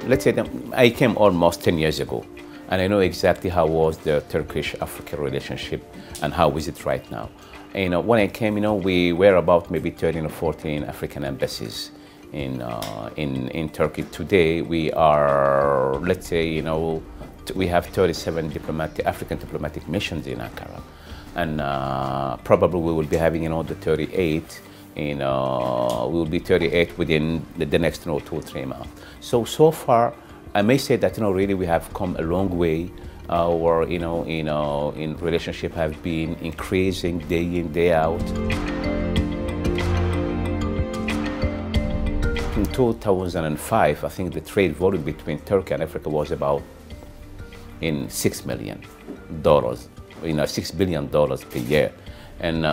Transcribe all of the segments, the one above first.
let's say that I came almost 10 years ago, and I know exactly how was the Turkish-African relationship and how is it right now. And, when I came, we were about maybe 13 or 14 African embassies in Turkey. Today we are, let's say, we have 37 African diplomatic missions in Ankara, and probably we will be having, the 38. We will be 38 within the next 2 or 3 months. So far, I may say that really we have come a long way. Our in relationship have been increasing day in, day out. In 2005, I think the trade volume between Turkey and Africa was about $6 million, $6 billion per year. And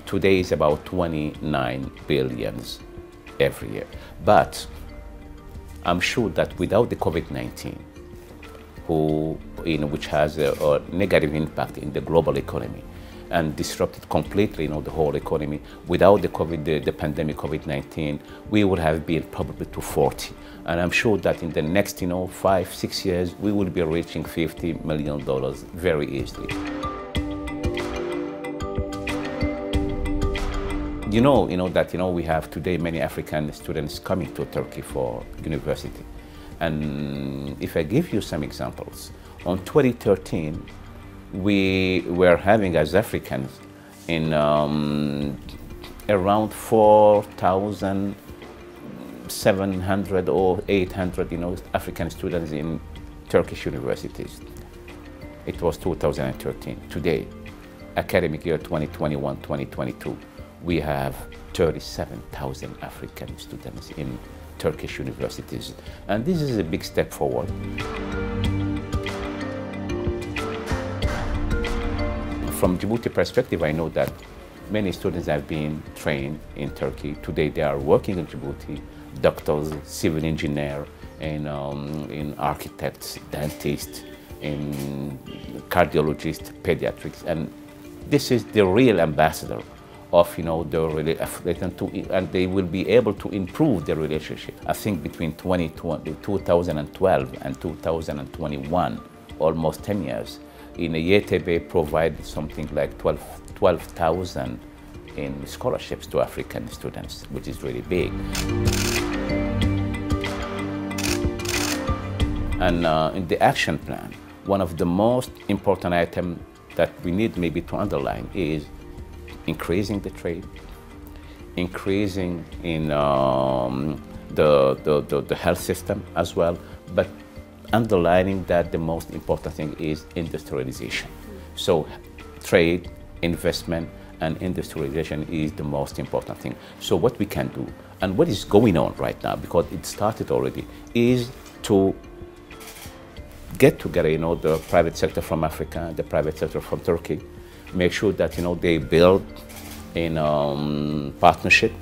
today is about 29 billion every year. But I'm sure that without the COVID-19, which has a negative impact in the global economy and disrupted completely the whole economy, without the pandemic COVID-19, we would have been probably to 40. And I'm sure that in the next 5-6 years, we will be reaching $50 million very easily. We have today many African students coming to Turkey for university. And if I give you some examples, on 2013, we were having as Africans in around 4,700 or 800, African students in Turkish universities. It was 2013. Today, academic year 2021-2022, we have 37,000 African students in Turkish universities. And this is a big step forward. From Djibouti perspective, I know that many students have been trained in Turkey. Today they are working in Djibouti, doctors, civil engineers, and in architects, dentists, in cardiologists, pediatrics. And this is the real ambassador of and they will be able to improve their relationship. I think between 2012 and 2021, almost 10 years, YTB provided something like 12,000 in scholarships to African students, which is really big. And in the action plan, one of the most important items that we need maybe to underline is increasing the trade, increasing in the health system as well, but underlining that the most important thing is industrialization. So trade, investment, and industrialization is the most important thing. So what we can do, and what is going on right now, because it started already, is to get together, the private sector from Africa, the private sector from Turkey, make sure that they build in partnership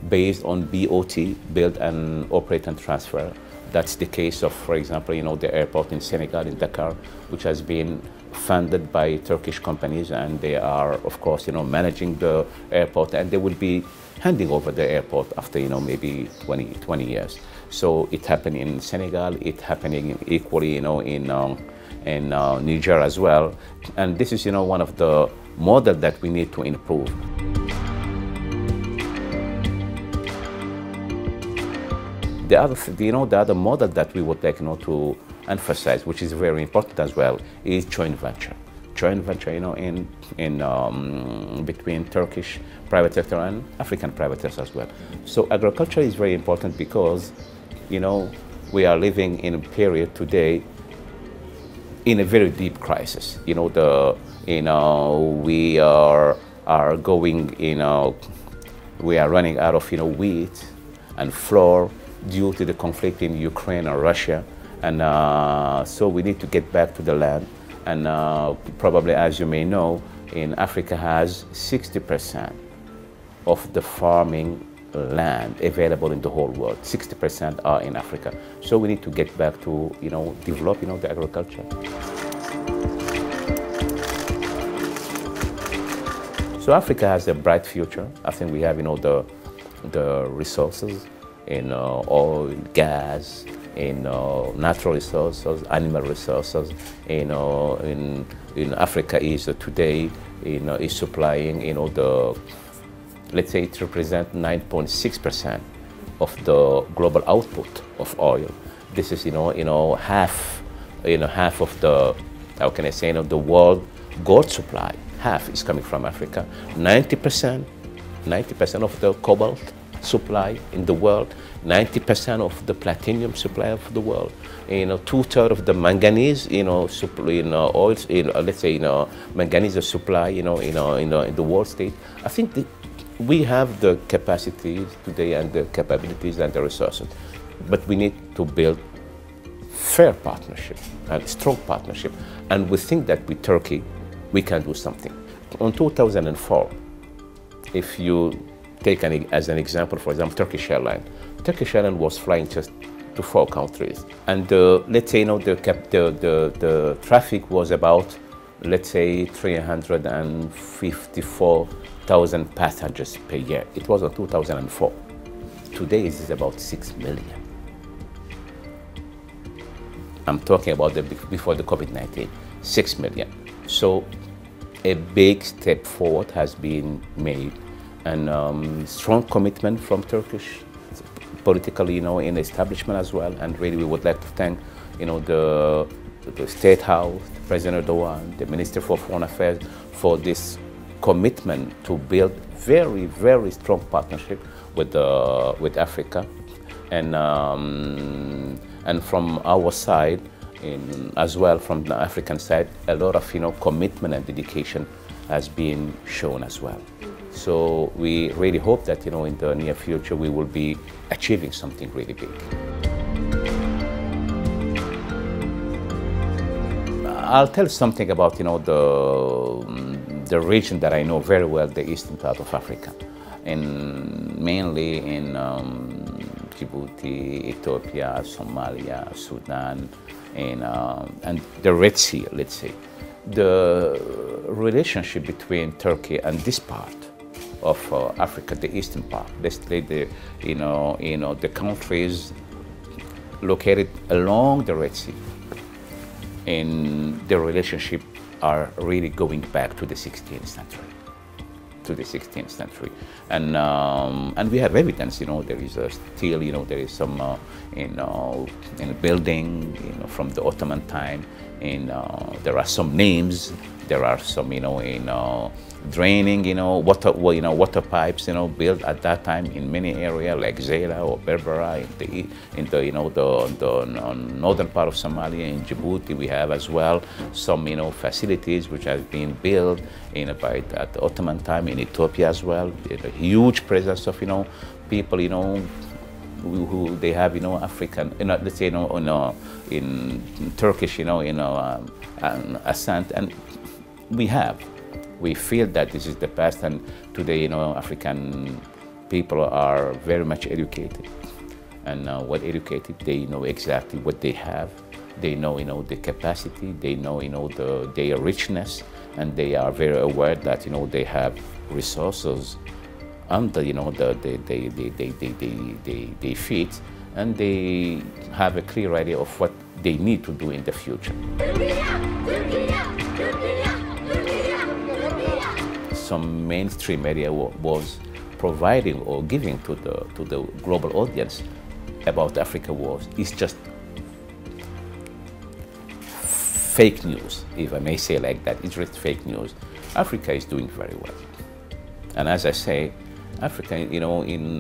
based on BOT, build and operate and transfer. That's the case of, for example, the airport in Senegal, in Dakar, which has been funded by Turkish companies, and they are, of course, managing the airport, and they will be handing over the airport after, maybe 20 years. So it happened in Senegal, it happening equally, in Niger as well. And this is, one of the models that we need to improve. The other model that we would like, to emphasize, which is very important as well, is joint venture. Joint venture, between Turkish private sector and African private sector as well. So agriculture is very important because, we are living in a period today in a very deep crisis. We are going, we are running out of, wheat and flour due to the conflict in Ukraine and Russia. And so we need to get back to the land. And probably, as you may know, in Africa has 60% of the farming land available in the whole world. 60% are in Africa. So we need to get back to, develop, the agriculture. So Africa has a bright future. I think we have, the resources in oil, gas, natural resources, animal resources. In Africa is today, is supplying, let's say it represents 9.6% of the global output of oil. This is, half of the, how can I say, the world gold supply. Half is coming from Africa. 90% of the cobalt supply in the world, 90% of the platinum supply of the world, 2/3 of the manganese, supply, oils, let's say, manganese supply, in the world state. I think we have the capacities today and the capabilities and the resources, but we need to build fair partnership and strong partnership. And we think that with Turkey, we can do something. In 2004, if you take as an example, for example, Turkish Airlines. Turkish Airlines was flying just to 4 countries. And let's say, the traffic was about, let's say, 354,000 passengers per year. It was in 2004. Today it is about 6 million. I'm talking about before the COVID-19, 6 million. So a big step forward has been made, and strong commitment from Turkish politically, in the establishment as well. And really, we would like to thank, the State House, President Erdogan, the Minister for Foreign Affairs, for this commitment to build very, very strong partnership with Africa, and from our side, as well from the African side, a lot of commitment and dedication has been shown as well. So we really hope that in the near future we will be achieving something really big. I'll tell something about the region that I know very well, the eastern part of Africa, and mainly in Djibouti, Ethiopia, Somalia, Sudan, and the Red Sea, let's say. The relationship between Turkey and this part of Africa, the eastern part, let's say the countries located along the Red Sea, and the relationship are really going back to the 16th century. And we have evidence. There is still, there is some in a building, from the Ottoman time, and there are some names. There are some, draining, water pipes, built at that time in many areas like Zela or Berbera in the northern part of Somalia. In Djibouti, we have as well some, facilities which have been built by at the Ottoman time. In Ethiopia as well, a huge presence of, people, who they have, African, let's say, in Turkish, accent, and we feel that this is the past, and today, African people are very much educated, and well educated. They know exactly what they have. They know, the capacity. They know, their richness, and they are very aware that, they have resources under, they feet, and they have a clear idea of what they need to do in the future. Some mainstream media was providing or giving to the global audience about Africa is just fake news, if I may say like that. It's just fake news. Africa is doing very well, and as I say, Africa,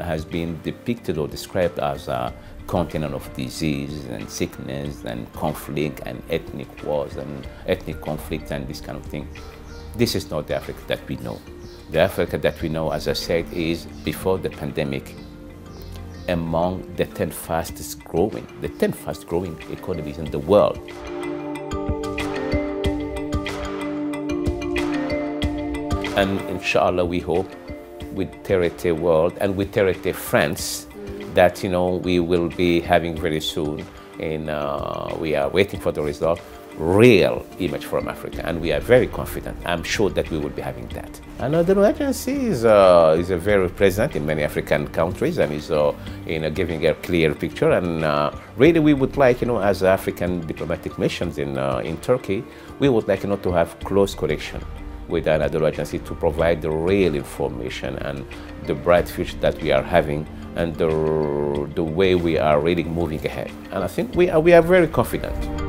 has been depicted or described as a continent of disease and sickness and conflict and ethnic wars and ethnic conflict and this kind of thing. This is not the Africa that we know. The Africa that we know, as I said, is before the pandemic among the 10 fastest growing economies in the world. And inshallah, we hope with TRT World and with TRT France that we will be having very soon, and we are waiting for the result, real image from Africa, and we are very confident. I'm sure that we will be having that. Another agency is very present in many African countries and is giving a clear picture. And really, we would like, as African diplomatic missions in Turkey, we would like, to have close connection with another agency to provide the real information and the bright future that we are having and the way we are really moving ahead. And I think we are very confident.